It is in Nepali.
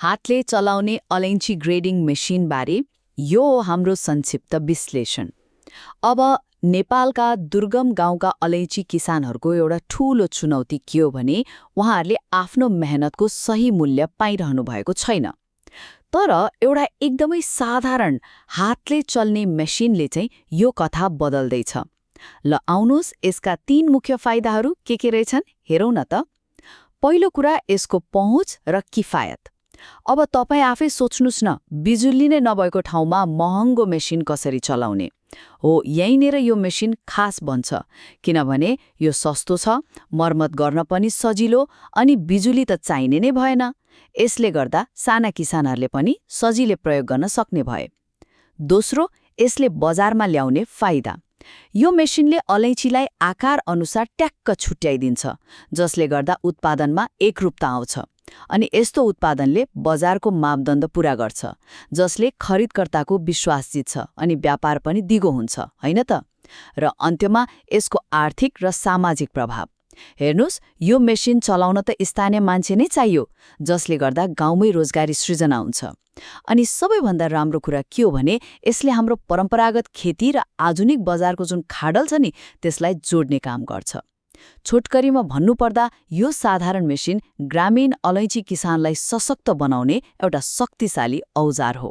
हातले चलाउने अलैँची ग्रेडिङ मेसिनबारे यो हो हाम्रो संक्षिप्त विश्लेषण। अब नेपालका दुर्गम गाउँका अलैँची किसानहरूको एउटा ठूलो चुनौती के हो भने उहाँहरूले आफ्नो मेहनतको सही मूल्य पाइरहनु भएको छैन। तर एउटा एकदमै साधारण हातले चल्ने मेसिनले चाहिँ यो कथा बदल्दैछ। ल आउनुहोस् यसका 3 मुख्य फाइदाहरू के रहेछन् हेरौँ न त। पहिलो कुरा यसको पहुँच र किफायत। अब तपाईँ आफै सोच्नुस् न, बिजुली नै नभएको ठाउँमा महँगो मेसिन कसरी चलाउने हो। यहीँनिर यो मेसिन खास बन्छ किनभने यो सस्तो छ, मर्मत गर्न पनि सजिलो अनि बिजुली त चाहिने नै भएन। यसले गर्दा साना किसानहरूले पनि सजिलै प्रयोग गर्न सक्ने भए। दोस्रो, यसले बजारमा ल्याउने फाइदा। यो मेसिनले अलैँचीलाई आकार अनुसार ट्याक्क छुट्याइदिन्छ, जसले गर्दा उत्पादनमा एकरूपता आउँछ। अनि यस्तो उत्पादनले बजारको मापदण्ड पूरा गर्छ, जसले खरिदकर्ताको विश्वास जित्छ अनि व्यापार पनि दिगो हुन्छ, होइन त? र अन्त्यमा यसको आर्थिक र सामाजिक प्रभाव हेर्नुस्। यो मेसिन चलाउन त स्थानीय मान्छे नै चाहियो, जसले गर्दा गाउँमै रोजगारी सृजना हुन्छ। अनि सबैभन्दा राम्रो कुरा के हो भने यसले हाम्रो परम्परागत खेती र आधुनिक बजारको जुन खाडल छ नि त्यसलाई जोड्ने काम गर्छ। छोटकरीमा भन्नुपर्दा यो साधारण मेसिन ग्रामीण अलैँची किसानलाई सशक्त बनाउने एउटा शक्तिशाली औजार हो।